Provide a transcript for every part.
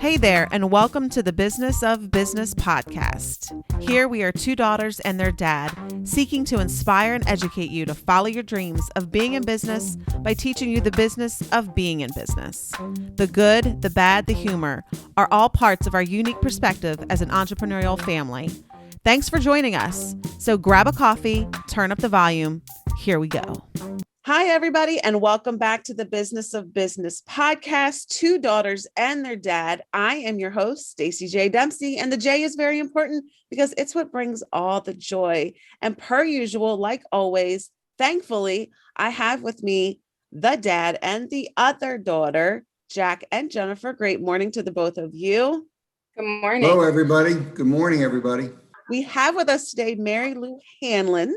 Hey there, and welcome to the Business of Business podcast. Here we are two daughters and their dad, seeking to inspire and educate you to follow your dreams of being in business by teaching you the business of being in business. The good, the bad, the humor are all parts of our unique perspective as an entrepreneurial family. Thanks for joining us. So grab a coffee, turn up the volume. Here we go. Hi, everybody, and welcome back to the Business of Business podcast, Two Daughters and Their Dad. I am your host, Stacey J. Dempsey, and the J is very important because it's what brings all the joy. And per usual, like always, thankfully, I have with me the dad and the other daughter, Jack and Jennifer. Great morning to the both of you. Good morning. Hello, everybody. Good morning, everybody. We have with us today Mary Lou Hanlon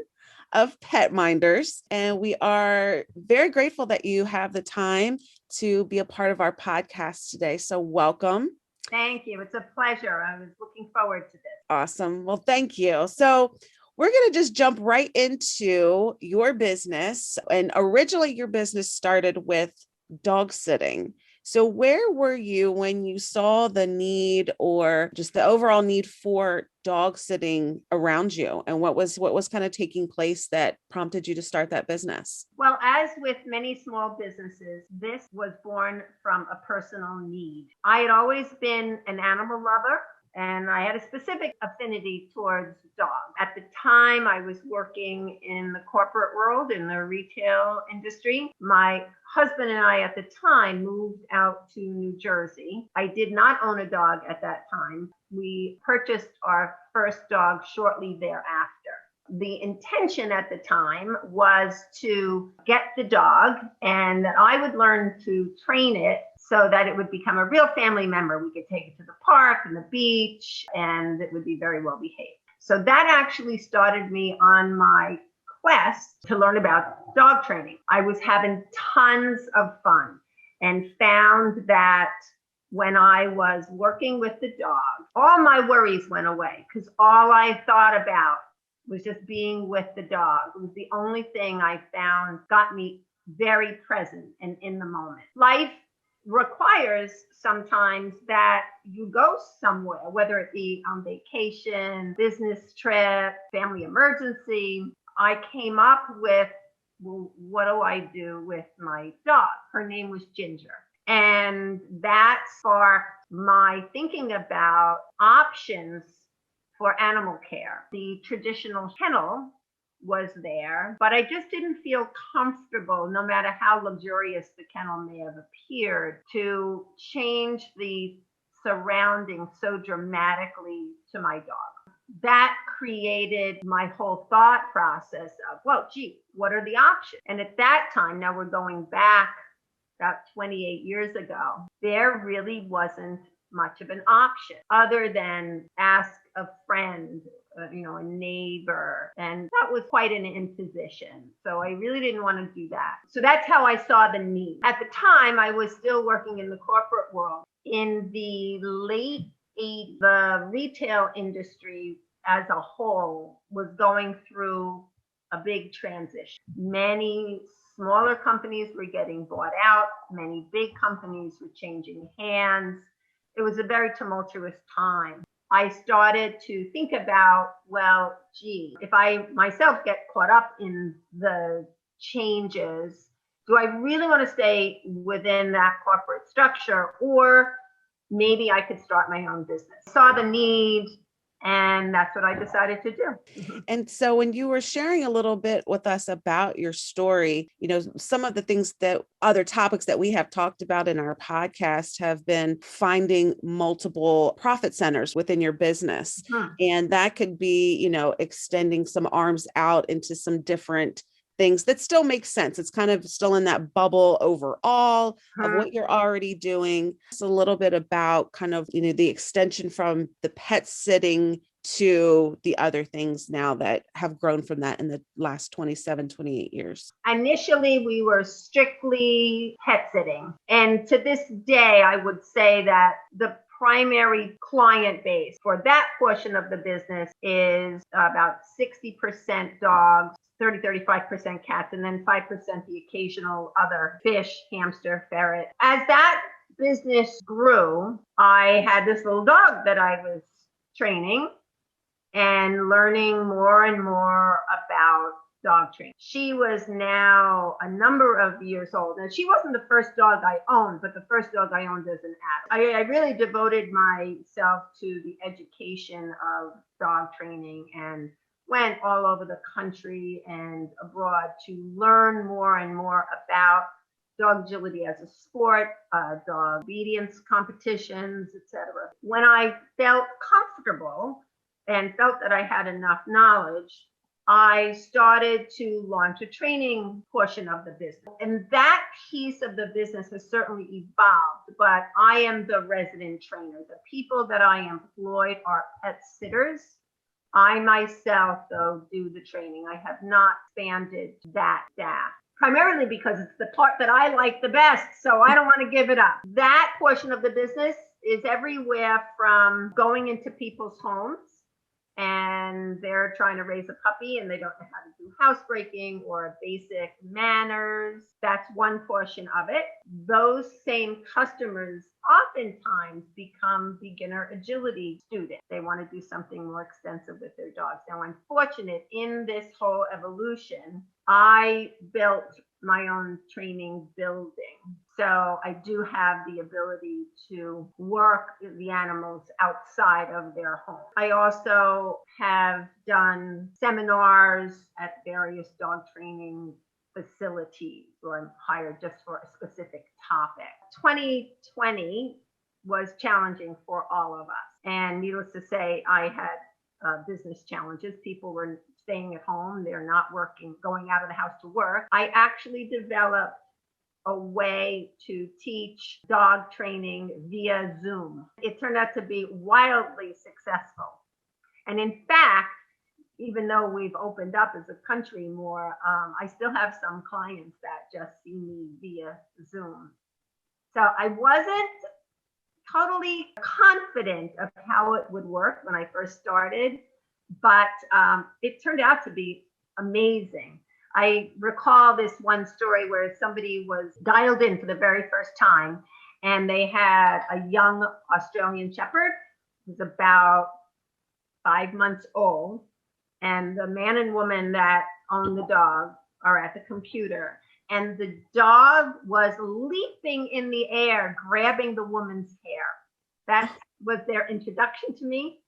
of Pet Minders, and we are very grateful that you have the time to be a part of our podcast today. So welcome. Thank you. It's a pleasure. I was looking forward to this. Awesome. Well, thank you. So we're going to just jump right into your business. And originally your business started with dog sitting. So where were you when you saw the need or just the overall need for dog sitting around you? And what was kind of taking place that prompted you to start that business? Well, as with many small businesses, this was born from a personal need. I had always been an animal lover, and I had a specific affinity towards dogs. At the time, I was working in the corporate world, in the retail industry. My husband and I at the time moved out to New Jersey. I did not own a dog at that time. We purchased our first dog shortly thereafter. The intention at the time was to get the dog and that I would learn to train it so that it would become a real family member. We could take it to the park and the beach, and it would be very well behaved. So that actually started me on my quest to learn about dog training. I was having tons of fun and found that when I was working with the dog, all my worries went away because all I thought about was just being with the dog. It was the only thing I found got me very present and in the moment. Life requires sometimes that you go somewhere, whether it be on vacation, business trip, family emergency. I came up with, well, what do I do with my dog? Her name was Ginger. And that sparked my thinking about options for animal care. The traditional kennel was there, but I just didn't feel comfortable, no matter how luxurious the kennel may have appeared, to change the surroundings so dramatically to my dog. That created my whole thought process of, well, gee, what are the options? And at that time, now we're going back about 28 years ago, there really wasn't much of an option other than ask a friend, a neighbor. And that was quite an imposition. So I really didn't want to do that. So that's how I saw the need. At the time, I was still working in the corporate world. In the late 80s, the retail industry as a whole was going through a big transition. Many smaller companies were getting bought out. Many big companies were changing hands. It was a very tumultuous time. I started to think about, well, gee, if I myself get caught up in the changes, do I really want to stay within that corporate structure, or maybe I could start my own business? Saw the need, and that's what I decided to do. And so when you were sharing a little bit with us about your story, some of the things that other topics that we have talked about in our podcast have been finding multiple profit centers within your business. And that could be, extending some arms out into some different things that still make sense. It's kind of still in that bubble overall of what you're already doing. It's a little bit about kind of, the extension from the pet sitting to the other things now that have grown from that in the last 27, 28 years. Initially, we were strictly pet sitting. And to this day, I would say that the primary client base for that portion of the business is about 60% dogs, 35% cats, and then 5% the occasional other fish, hamster, ferret. As that business grew, I had this little dog that I was training and learning more and more about dog training. She was now a number of years old. And she wasn't the first dog I owned, but the first dog I owned as an adult. I really devoted myself to the education of dog training and went all over the country and abroad to learn more and more about dog agility as a sport, dog obedience competitions, etc. When I felt comfortable and felt that I had enough knowledge, I started to launch a training portion of the business. And that piece of the business has certainly evolved, but I am the resident trainer. The people that I employed are pet sitters. I myself, though, do the training. I have not expanded that staff, primarily because it's the part that I like the best, so I don't want to give it up. That portion of the business is everywhere from going into people's homes and they're trying to raise a puppy and they don't know how to do housebreaking or basic manners. That's one portion of it. Those same customers oftentimes become beginner agility students. They want to do something more extensive with their dogs. Now, I'm fortunate in this whole evolution, I built my own training building. So I do have the ability to work the animals outside of their home. I also have done seminars at various dog training facilities, or I'm hired just for a specific topic. 2020 was challenging for all of us. And needless to say, I had business challenges. People were staying at home. They're not working, going out of the house to work. I actually developed a way to teach dog training via Zoom. It turned out to be wildly successful. And in fact, even though we've opened up as a country more, I still have some clients that just see me via Zoom. So I wasn't totally confident of how it would work when I first started, but it turned out to be amazing. I recall this one story where somebody was dialed in for the very first time, and they had a young Australian Shepherd who's about 5 months old, and the man and woman that own the dog are at the computer, and the dog was leaping in the air, grabbing the woman's hair. That was their introduction to me.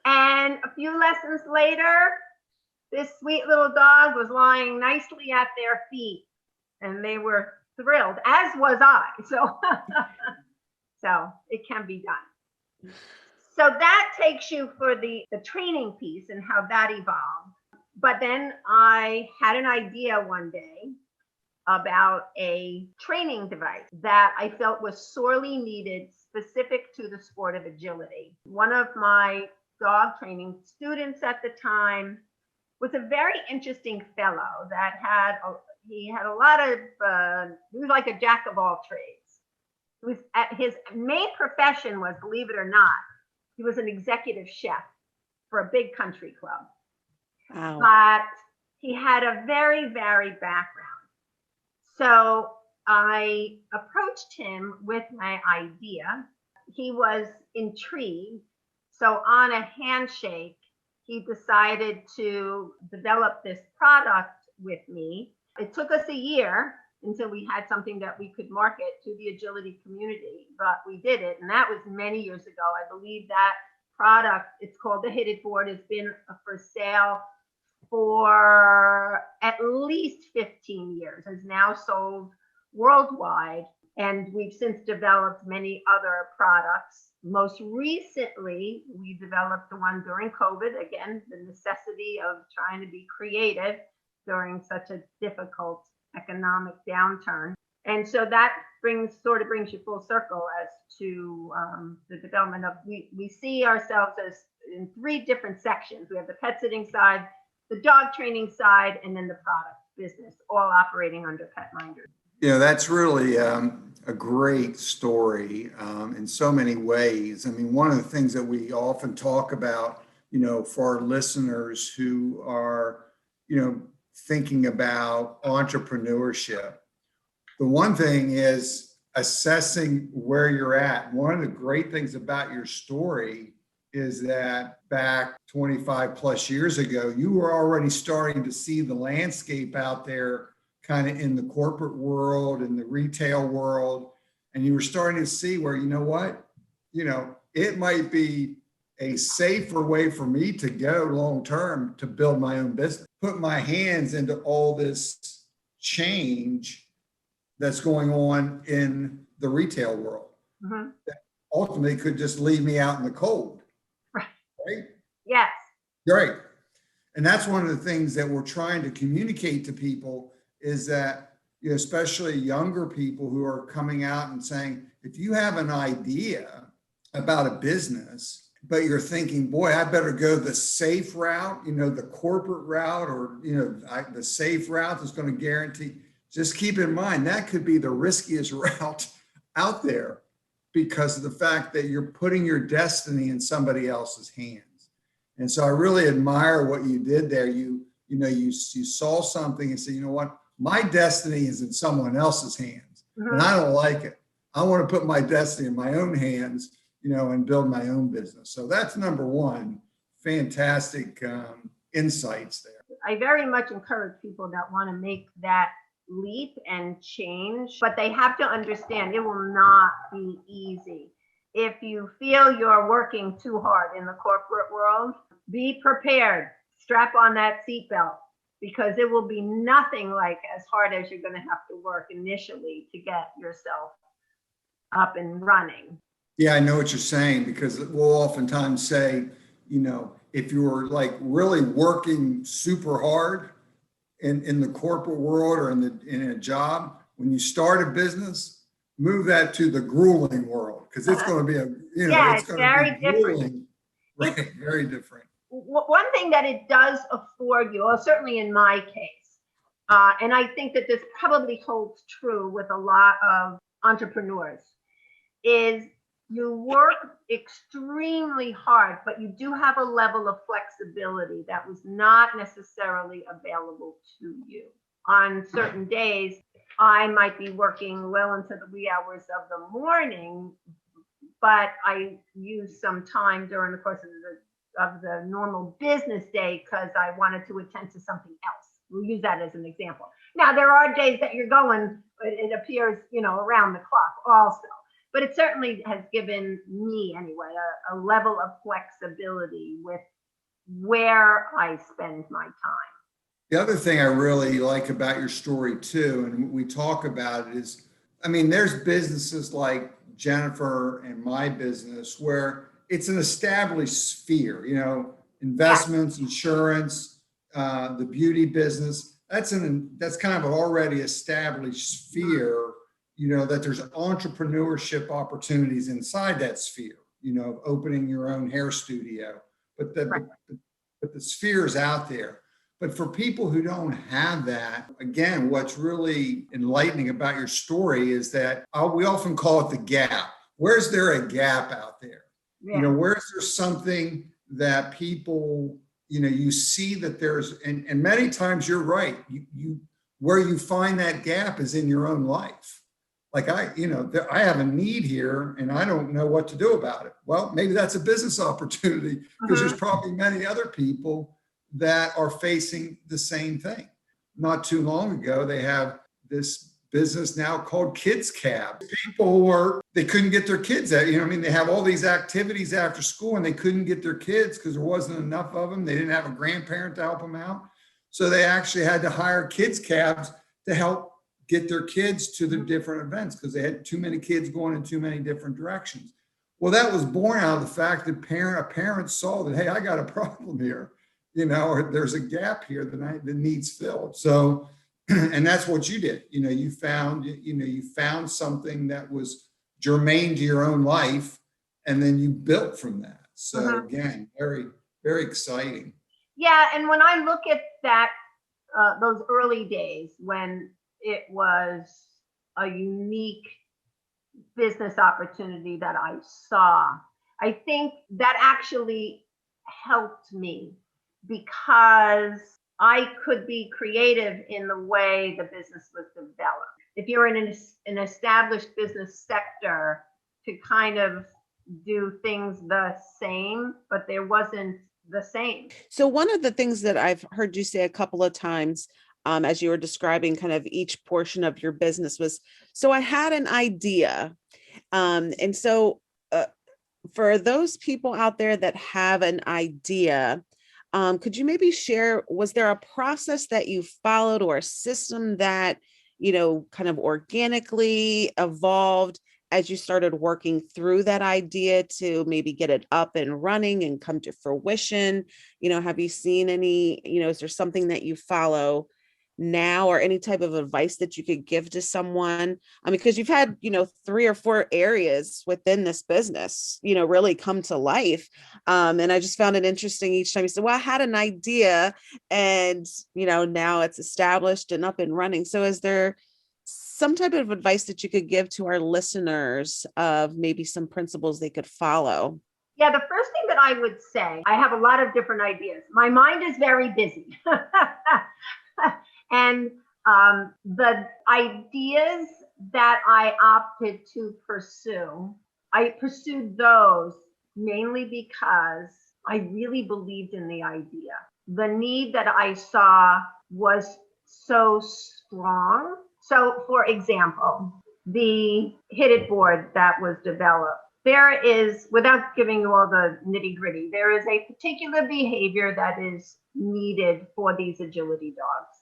And a few lessons later, this sweet little dog was lying nicely at their feet, and they were thrilled, as was I. So it can be done. So that takes you for the training piece and how that evolved. But then I had an idea one day about a training device that I felt was sorely needed, specific to the sport of agility. One of my dog training students at the time was a very interesting fellow that he had a lot of, he was like a jack of all trades. His main profession was, believe it or not, he was an executive chef for a big country club. Wow. But he had a very varied background. So I approached him with my idea. He was intrigued. So on a handshake, he decided to develop this product with me. It took us a year until we had something that we could market to the agility community, but we did it. And that was many years ago. I believe that product, it's called the Hit It Board, has been for sale for at least 15 years, has now sold worldwide. And we've since developed many other products. Most recently, we developed the one during COVID. Again, the necessity of trying to be creative during such a difficult economic downturn. And so that brings you full circle as to the development of, we see ourselves as in 3 different sections. We have the pet sitting side, the dog training side, and then the product business, all operating under Petminders. That's really a great story in so many ways. I mean, one of the things that we often talk about, for our listeners who are, thinking about entrepreneurship, the one thing is assessing where you're at. One of the great things about your story is that back 25 plus years ago, you were already starting to see the landscape out there kind of in the corporate world, in the retail world. And you were starting to see where, you know what, it might be a safer way for me to go long term to build my own business, put my hands into all this change that's going on in the retail world. Mm-hmm. That ultimately could just leave me out in the cold. Right? Yes. Right. And that's one of the things that we're trying to communicate to people is that, especially younger people who are coming out and saying, if you have an idea about a business, but you're thinking, boy, I better go the safe route, the corporate route, or, the safe route that's going to guarantee, just keep in mind, that could be the riskiest route out there because of the fact that you're putting your destiny in somebody else's hands. And so I really admire what you did there. You saw something and said, you know what, my destiny is in someone else's hands, Mm-hmm. and I don't like it. I want to put my destiny in my own hands, and build my own business. So that's number one. Fantastic insights there. I very much encourage people that want to make that leap and change, but they have to understand it will not be easy. If you feel you're working too hard in the corporate world, be prepared. Strap on that seatbelt, because it will be nothing like as hard as you're going to have to work initially to get yourself up and running. Yeah, I know what you're saying, because we'll oftentimes say, if you're like really working super hard in the corporate world or in a job, when you start a business, move that to the grueling world, because it's going to be it's going to be grueling. Right, very different. One thing that it does afford you, or certainly in my case, and I think that this probably holds true with a lot of entrepreneurs, is you work extremely hard, but you do have a level of flexibility that was not necessarily available to you. On certain days, I might be working well into the wee hours of the morning, but I use some time during the course of the normal business day because I wanted to attend to something else. We'll use that as an example. Now, there are days that you're going, it appears, around the clock also. But it certainly has given me, anyway, a level of flexibility with where I spend my time. The other thing I really like about your story, too, and we talk about it, is, there's businesses like Jennifer and my business where it's an established sphere, investments, insurance, the beauty business. That's kind of an already established sphere. That there's entrepreneurship opportunities inside that sphere, opening your own hair studio, but the sphere is out there. But for people who don't have that, again, what's really enlightening about your story is that we often call it the gap. Where's there a gap out there? Yeah. Where's there something that people, you see that there's, and many times you're right. You where you find that gap is in your own life. Like I have a need here and I don't know what to do about it. Well, maybe that's a business opportunity, because there's probably many other people that are facing the same thing. Not too long ago, they have this business now called Kids Cab. People they couldn't get their kids out. They have all these activities after school and they couldn't get their kids because there wasn't enough of them. They didn't have a grandparent to help them out. So they actually had to hire kids cabs to help get their kids to the different events because they had too many kids going in too many different directions. Well, that was born out of the fact that a parent saw that, hey, I got a problem here, or there's a gap here that needs filled. So, and that's what you did. You found something that was germane to your own life, and then you built from that. So again, very, very exciting. Yeah, and when I look at that, those early days when it was a unique business opportunity that I saw, I think that actually helped me because I could be creative in the way the business was developed. if you're in an established business sector, to kind of do things the same, but there wasn't the same. So one of the things that I've heard you say a couple of times, as you were describing kind of each portion of your business was, so I had an idea. And so for those people out there that have an idea, could you maybe share, was there a process that you followed or a system that, kind of organically evolved as you started working through that idea to maybe get it up and running and come to fruition? Have you seen any, is there something that you follow now or any type of advice that you could give to someone? Because you've had, 3 or 4 areas within this business, really come to life. And I just found it interesting each time you said, well, I had an idea and, now it's established and up and running. So is there some type of advice that you could give to our listeners of maybe some principles they could follow? Yeah, the first thing that I would say, I have a lot of different ideas. My mind is very busy. And the ideas that I opted to pursue, I pursued those mainly because I really believed in the idea. The need that I saw was so strong. So, for example, the hit it board that was developed, there is, without giving you all the nitty gritty, there is a particular behavior that is needed for these agility dogs.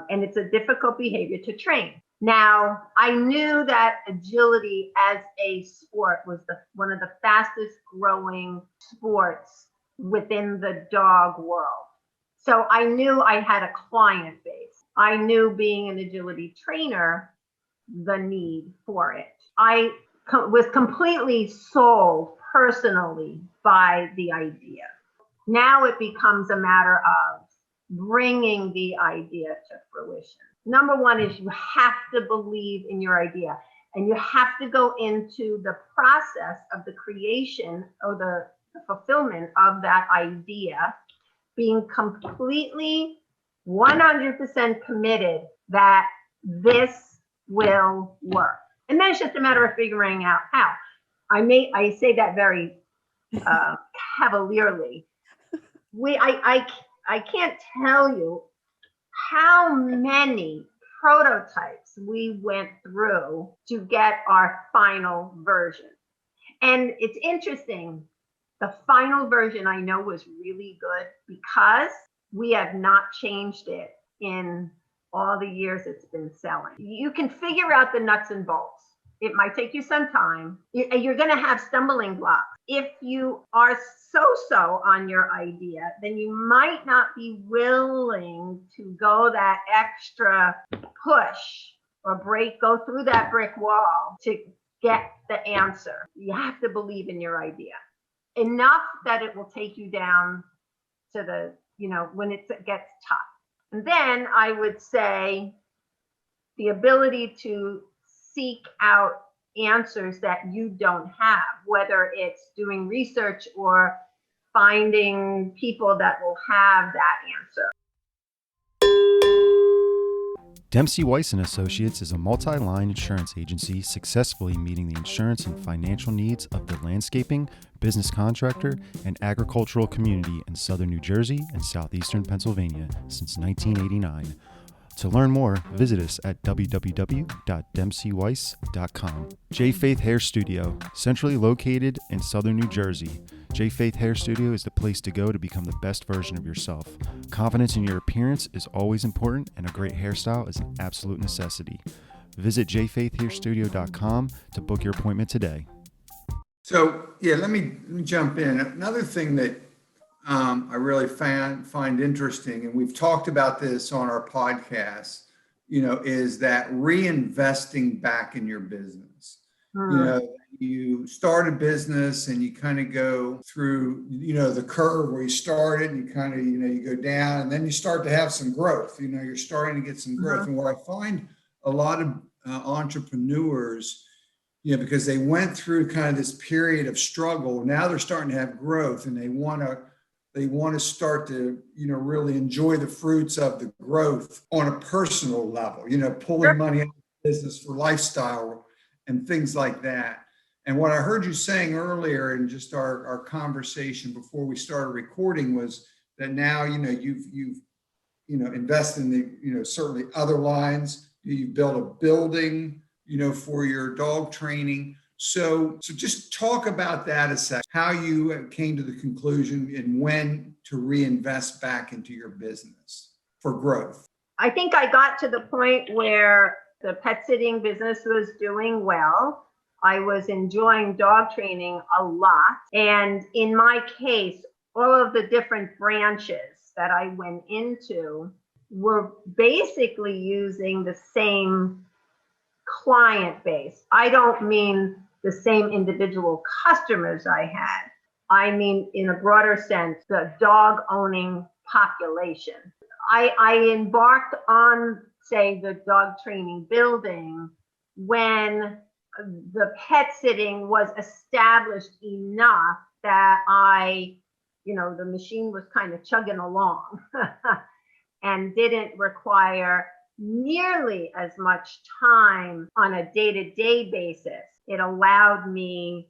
And it's a difficult behavior to train. Now, I knew that agility as a sport was one of the fastest growing sports within the dog world. So I knew I had a client base. I knew, being an agility trainer, the need for it. I was completely sold personally by the idea. Now it becomes a matter of bringing the idea to fruition. Number one is you have to believe in your idea, and you have to go into the process of the creation or the fulfillment of that idea, being completely 100% committed that this will work. And then it's just a matter of figuring out how. I say that very cavalierly. I can't tell you how many prototypes we went through to get our final version. And it's interesting, the final version I know was really good because we have not changed it in all the years it's been selling. You can figure out the nuts and bolts. It might take you some time. You're going to have stumbling blocks. If you are so-so on your idea, then you might not be willing to go that extra push or go through that brick wall to get the answer. You have to believe in your idea enough that it will take you down to the, when it gets tough. And then I would say the ability to seek out answers that you don't have, whether it's doing research or finding people that will have that answer. Dempsey Weiss & Associates is a multi-line insurance agency successfully meeting the insurance and financial needs of the landscaping, business contractor, and agricultural community in southern New Jersey and southeastern Pennsylvania since 1989. To learn more, visit us at www.dempseyweiss.com. J Faith Hair Studio, centrally located in southern New Jersey. J Faith Hair Studio is the place to go to become the best version of yourself. Confidence in your appearance is always important, and a great hairstyle is an absolute necessity. Visit jfaithhairstudio.com to book your appointment today. So, let me jump in. Another thing that I really find interesting, and we've talked about this on our podcast, is that reinvesting back in your business. You start a business and you kind of go through, the curve where you started, and you kind of, you go down, and then you start to have some growth. You're starting to get some growth. And what I find a lot of entrepreneurs, because they went through kind of this period of struggle, now they're starting to have growth, and they want to They want to start to, really enjoy the fruits of the growth on a personal level, pulling money out of the business for lifestyle and things like that. And what I heard you saying earlier in just our conversation before we started recording was that now, you've invested in the, certainly other lines. You've built a building, for your dog training. So just talk about that a sec, how you came to the conclusion and when to reinvest back into your business for growth. I think I got to the point where the pet sitting business was doing well. I was enjoying dog training a lot. And in my case, all of the different branches that I went into were basically using the same client base. I don't mean the same individual customers I had. I mean, in a broader sense, the dog owning population. I embarked on, say, the dog training building when the pet sitting was established enough that the machine was kind of chugging along and didn't require nearly as much time on a day-to-day basis. It allowed me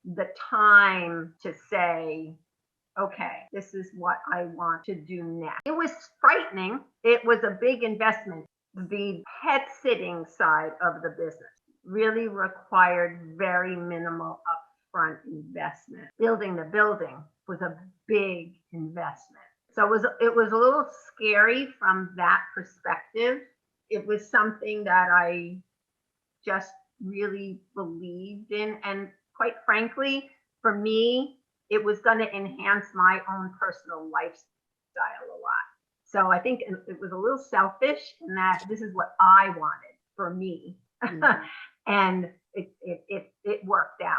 the time to say, okay, this is what I want to do next. It was frightening. It was a big investment. The pet sitting side of the business really required very minimal upfront investment. Building the building was a big investment. So it was a little scary from that perspective. It was something that I just really believed in. And quite frankly, for me, it was going to enhance my own personal lifestyle a lot. So I think it was a little selfish in that this is what I wanted for me. Mm-hmm. And it worked out.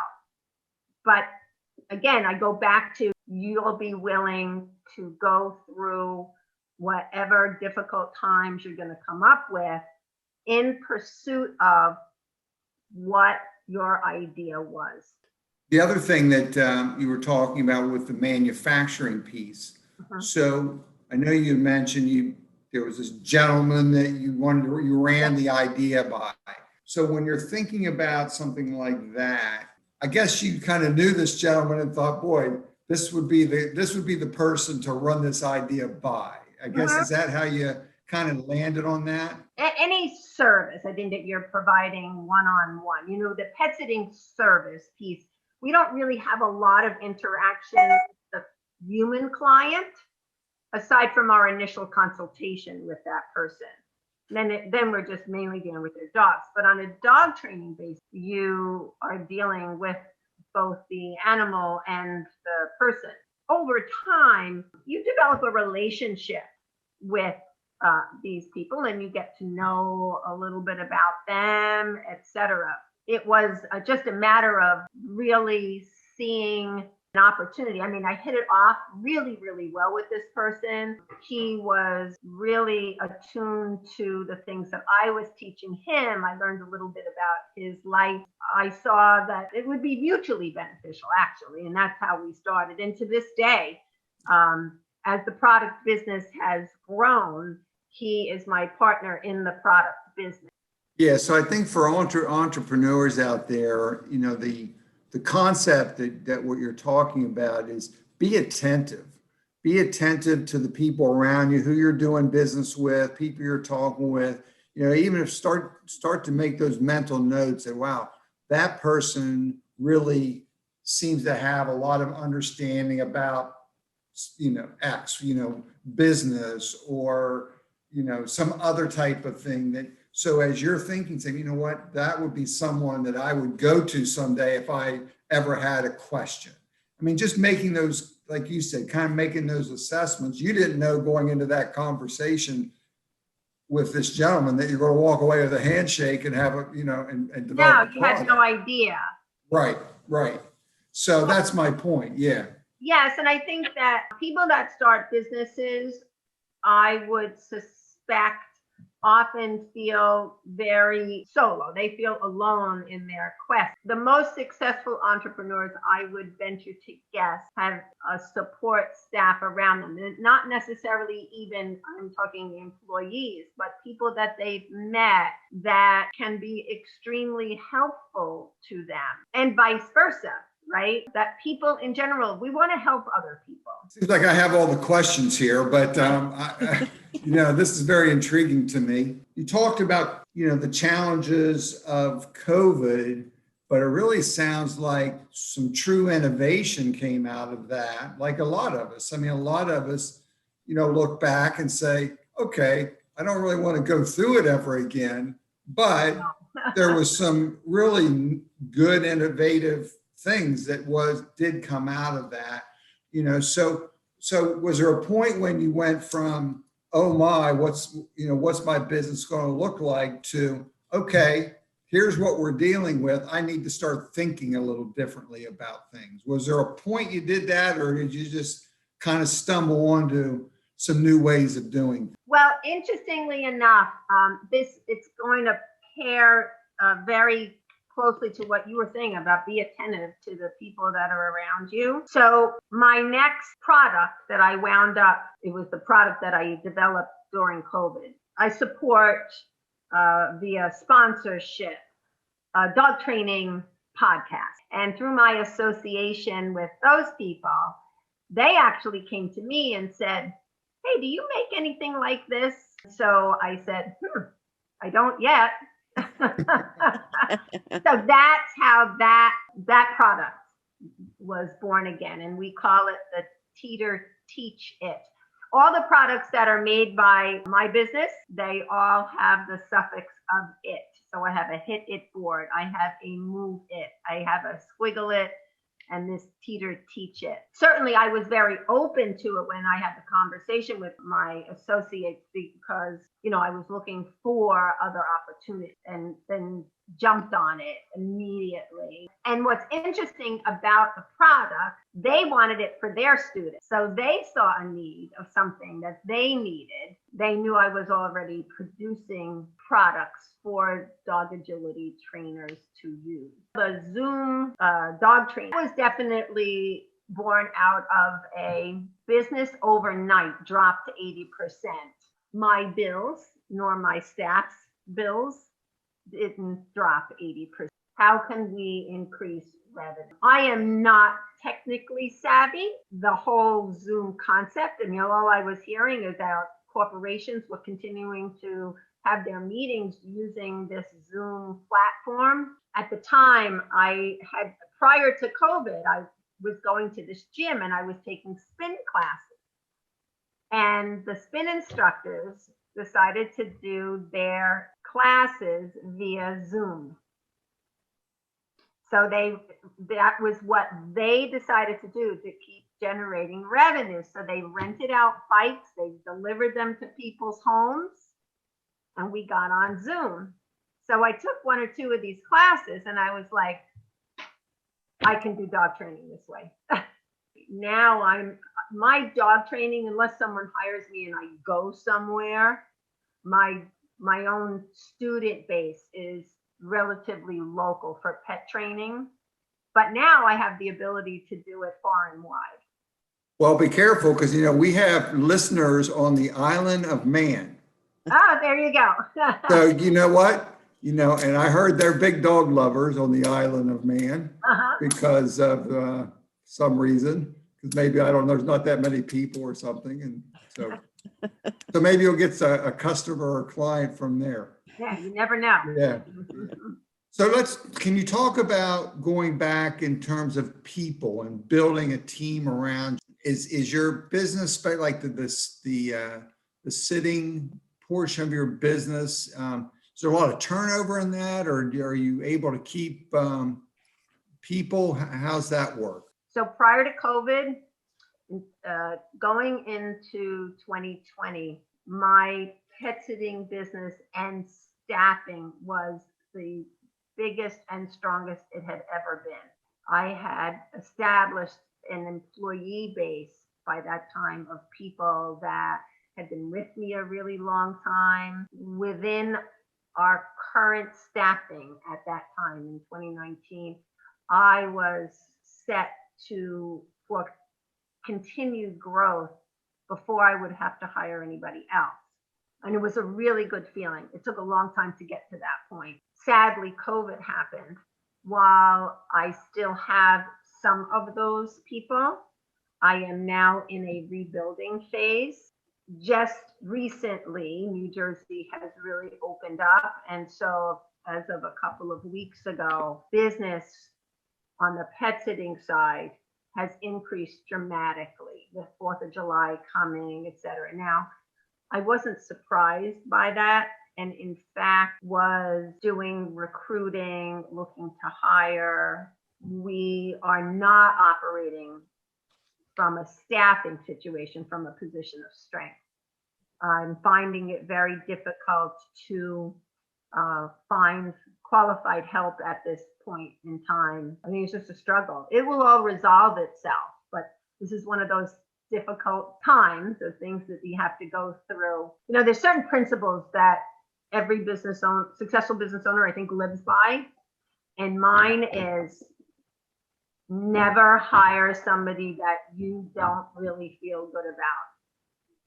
But again, I go back to, you'll be willing to go through whatever difficult times you're going to come up with in pursuit of what your idea was. The other thing that you were talking about with the manufacturing piece. Uh-huh. So I know you mentioned there was this gentleman that you ran the idea by. So when you're thinking about something like that, I guess you kind of knew this gentleman and thought, boy, this would be the person to run this idea by. I guess, is that how you kind of landed on that? Any service, I think, that you're providing one-on-one, the pet sitting service piece, we don't really have a lot of interaction with the human client aside from our initial consultation with that person. Then we're just mainly dealing with their dogs. But on a dog training basis, you are dealing with both the animal and the person. Over time, you develop a relationship with these people and you get to know a little bit about them, etc. It was just a matter of really seeing an opportunity. I mean, I hit it off really, really well with this person. He was really attuned to the things that I was teaching him. I learned a little bit about his life. I saw that it would be mutually beneficial, actually, and that's how we started. And to this day, as the product business has grown, he is my partner in the product business. Yeah, so I think for entrepreneurs out there, the concept that what you're talking about is be attentive. Be attentive to the people around you, who you're doing business with, people you're talking with. Even if start to make those mental notes that, wow, that person really seems to have a lot of understanding about, X, business or, some other type of thing that. So as you're thinking, saying, what, that would be someone that I would go to someday if I ever had a question. I mean, just making those, like you said, kind of making those assessments. You didn't know going into that conversation with this gentleman that you're going to walk away with a handshake and have and develop. No, you had no idea. Right. So that's my point. Yeah. Yes, and I think that people that start businesses, I would suspect often feel very solo. They feel alone in their quest. The most successful entrepreneurs, I would venture to guess, have a support staff around them. And not necessarily even, I'm talking employees, but people that they've met that can be extremely helpful to them, and vice versa. Right? That people in general, we want to help other people. Seems like I have all the questions here, but this is very intriguing to me. You talked about, the challenges of COVID, but it really sounds like some true innovation came out of that. Like a lot of us. I mean, a lot of us, look back and say, okay, I don't really want to go through it ever again, but there was some really good, innovative things that did come out of that, so was there a point when you went from, oh my, what's my business going to look like, to, okay, here's what we're dealing with, I need to start thinking a little differently about things? Was there a point you did that, or did you just kind of stumble onto some new ways of doing things? Well, interestingly enough, it's going to pair very closely to what you were saying about be attentive to the people that are around you. So my next product that I wound up, it was the product that I developed during COVID. I support via sponsorship, dog training podcast. And through my association with those people, they actually came to me and said, hey, do you make anything like this? So I said, I don't yet. So that's how that product was born again, and we call it the Teeter Teach It. All the products that are made by my business, they all have the suffix of it. So I have a hit it board, I have a move it, I have a squiggle it, and this Teeter Teach It. Certainly I was very open to it when I had the conversation with my associates, because, I was looking for other opportunities, and then jumped on it immediately. And what's interesting about the product, they wanted it for their students. So they saw a need of something that they needed. They knew I was already producing products for dog agility trainers to use. The Zoom dog training was definitely born out of a business overnight dropped to 80%. My bills, nor my staff's bills, didn't drop 80%. How can we increase revenue? I am not technically savvy. The whole Zoom concept, and all I was hearing is that corporations were continuing to have their meetings using this Zoom platform. At the time, prior to COVID, I was going to this gym and I was taking spin classes. And the spin instructors decided to do their classes via Zoom. So that was what they decided to do to keep generating revenue. So they rented out bikes, they delivered them to people's homes, and we got on Zoom. So I took one or two of these classes and I was like, I can do dog training this way. Now my dog training, unless someone hires me and I go somewhere, my own student base is relatively local for pet training. But now I have the ability to do it far and wide. Well, be careful, because, we have listeners on the island of Man. Oh, there you go. So you know what? And I heard they're big dog lovers on the island of Man because of some reason. Because maybe, I don't know, there's not that many people or something. And so maybe you'll get a customer or client from there. Yeah, you never know. Yeah. So can you talk about going back in terms of people and building a team around? Is your business like the sitting portion of your business? Is there a lot of turnover in that, or are you able to keep people? How's that work? So prior to COVID, going into 2020, my pet sitting business and staffing was the biggest and strongest it had ever been. I had established an employee base by that time of people that had been with me a really long time. Within our current staffing at that time in 2019, I was set for continued growth before I would have to hire anybody else. And it was a really good feeling. It took a long time to get to that point. Sadly, COVID happened. While I still have some of those people, I am now in a rebuilding phase. Just recently, New Jersey has really opened up. And so as of a couple of weeks ago, business on the pet sitting side has increased dramatically with 4th of July coming, et cetera. Now, I wasn't surprised by that, and in fact was doing recruiting, looking to hire. We are not operating from a staffing situation, from a position of strength. I'm finding it very difficult to find qualified help at this point in time. I mean, it's just a struggle. It will all resolve itself, but this is one of those difficult times of things that you have to go through. You know, there's certain principles that every successful business owner, I think, lives by. And mine is never hire somebody that you don't really feel good about,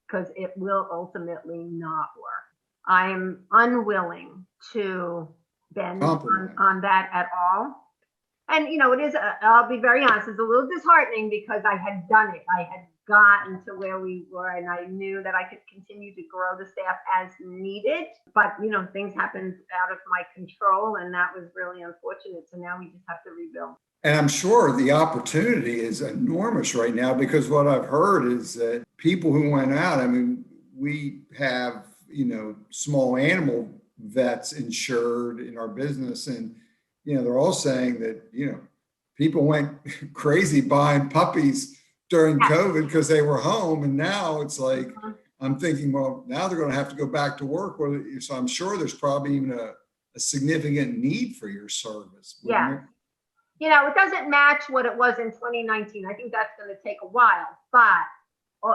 because it will ultimately not work. I'm unwilling to bend on that at all. And, you know, it is, I'll be very honest, it's a little disheartening because I had done it. I had gotten to where we were and I knew that I could continue to grow the staff as needed. But, you know, things happened out of my control and that was really unfortunate. So now we just have to rebuild. And I'm sure the opportunity is enormous right now, because what I've heard is that people who went out, I mean, we have, you know, small animal vets insured in our business. And, you know, they're all saying that, you know, people went crazy buying puppies during COVID because they were home. And now it's like, I'm thinking, well, now they're going to have to go back to work. So I'm sure there's probably even a significant need for your service. Yeah. You know, it doesn't match what it was in 2019. I think that's going to take a while, but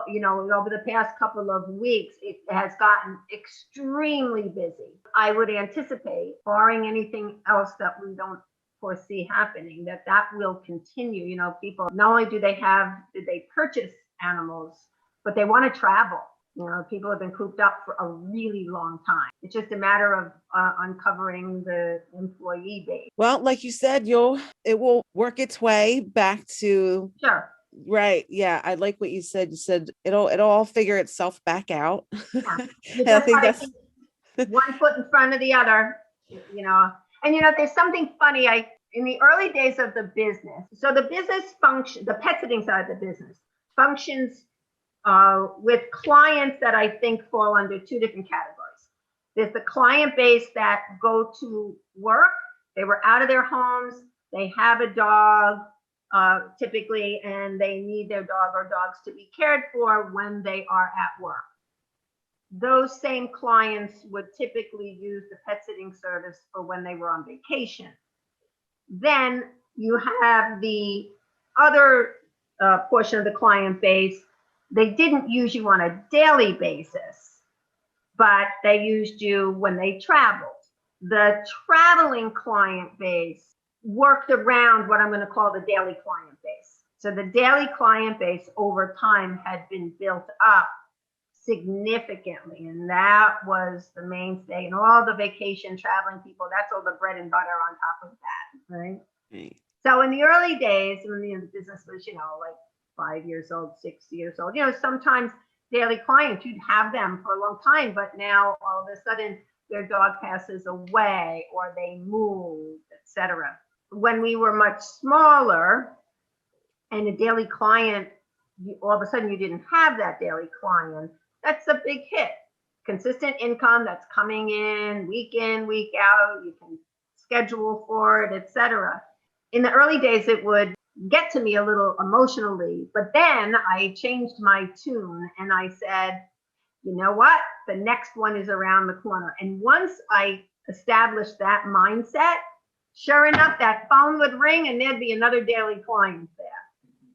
you know, over the past couple of weeks, it has gotten extremely busy. I would anticipate, barring anything else that we don't foresee happening, that will continue. You know, people, not only did they purchase animals, but they want to travel. You know, people have been cooped up for a really long time. It's just a matter of uncovering the employee base. Well, like you said, it will work its way back to. Sure. Right. Yeah. I like what you said. You said it'll all figure itself back out. Yeah. And I think that's one foot in front of the other, you know. And, you know, there's something funny. In the early days of the business, so the business function, the pet sitting side of the business functions with clients that I think fall under two different categories. There's the client base that go to work. They were out of their homes. They have a dog. Typically, and they need their dog or dogs to be cared for when they are at work. Those same clients would typically use the pet sitting service for when they were on vacation. Then you have the other portion of the client base. They didn't use you on a daily basis, but they used you when they traveled. The traveling client base worked around what I'm going to call the daily client base. So the daily client base over time had been built up significantly. And that was the mainstay. And all the vacation traveling people, that's all the bread and butter on top of that, right? right. So in the early days, when the business was, you know, like 5 years old, 6 years old, you know, sometimes daily clients, you'd have them for a long time, but now all of a sudden their dog passes away or they move, etc. When we were much smaller and a daily client, all of a sudden you didn't have that daily client, that's a big hit. Consistent income that's coming in, week out, you can schedule for it, etc. In the early days, it would get to me a little emotionally, but then I changed my tune and I said, you know what? The next one is around the corner. And once I established that mindset, sure enough, that phone would ring and there'd be another daily client there.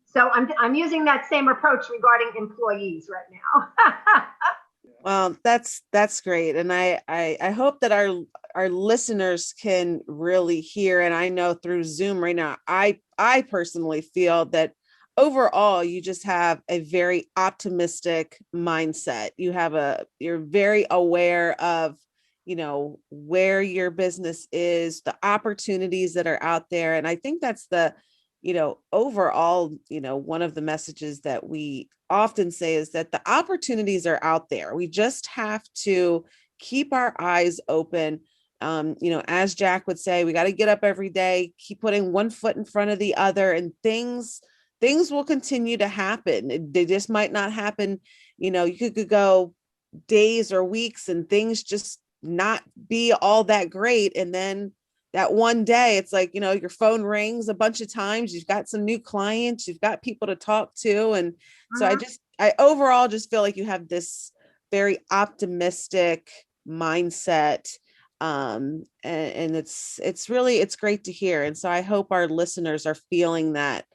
So I'm using that same approach regarding employees right now. Well, that's great. And I hope that our listeners can really hear. And I know through Zoom right now, I personally feel that overall you just have a very optimistic mindset. You're very aware of, where your business is, the opportunities that are out there. And I think that's overall, one of the messages that we often say is that the opportunities are out there. We just have to keep our eyes open. As Jack would say, we got to get up every day, keep putting one foot in front of the other, and things will continue to happen. They just might not happen. You could go days or weeks and things just not be all that great. And then that one day it's like, your phone rings a bunch of times, you've got some new clients, you've got people to talk to. And so I overall just feel like you have this very optimistic mindset. And it's great to hear. And so I hope our listeners are feeling that,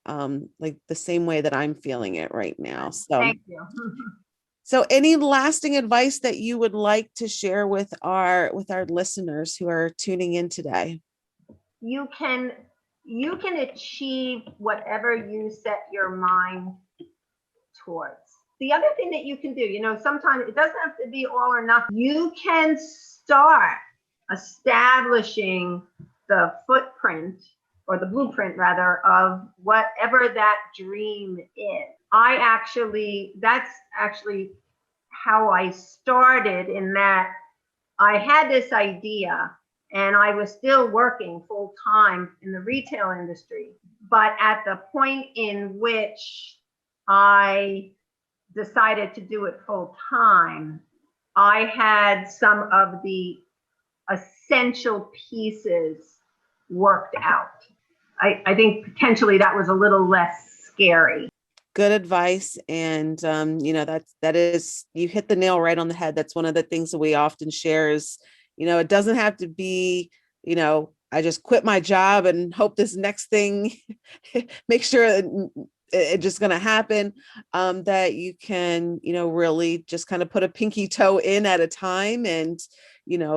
like the same way that I'm feeling it right now. So thank you. So any lasting advice that you would like to share with our listeners who are tuning in today? You can achieve whatever you set your mind towards. The other thing that you can do, sometimes it doesn't have to be all or nothing. You can start establishing the footprint, or the blueprint rather, of whatever that dream is. That's actually how I started, in that I had this idea and I was still working full time in the retail industry. But at the point in which I decided to do it full time, I had some of the essential pieces worked out. I think potentially that was a little less scary. Good advice. And, that is, you hit the nail right on the head. That's one of the things that we often share is, it doesn't have to be, I just quit my job and hope this next thing, make sure it's just going to happen. That you can, really just kind of put a pinky toe in at a time and,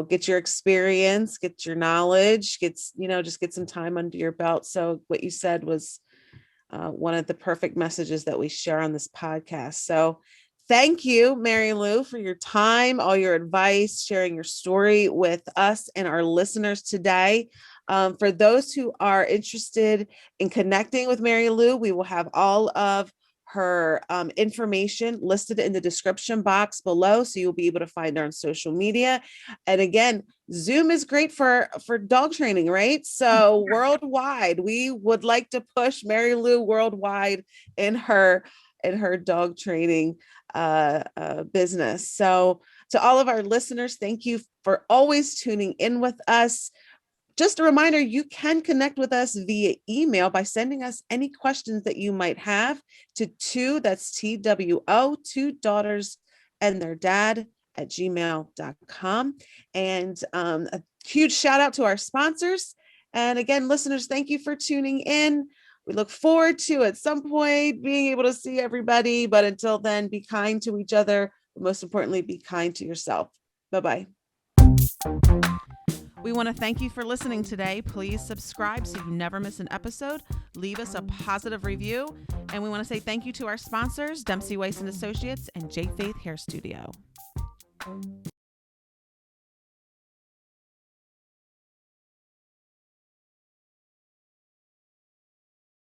get your experience, get your knowledge, just get some time under your belt. So what you said was one of the perfect messages that we share on this podcast. So thank you, Mary Lou, for your time, all your advice, sharing your story with us and our listeners today. For those who are interested in connecting with Mary Lou, we will have all of her information listed in the description box below, so you'll be able to find her on social media. And again, Zoom is great for dog training, right? So worldwide, we would like to push Mary Lou worldwide in her dog training business. So to all of our listeners, thank you for always tuning in with us. Just a reminder, you can connect with us via email by sending us any questions that you might have to TWO, two daughters and their dad @gmail.com. And a huge shout out to our sponsors. And again, listeners, thank you for tuning in. We look forward to at some point being able to see everybody. But until then, be kind to each other. But most importantly, be kind to yourself. Bye-bye. We want to thank you for listening today. Please subscribe so you never miss an episode. Leave us a positive review. And we want to say thank you to our sponsors, Dempsey Weiss & Associates and J. Faith Hair Studio.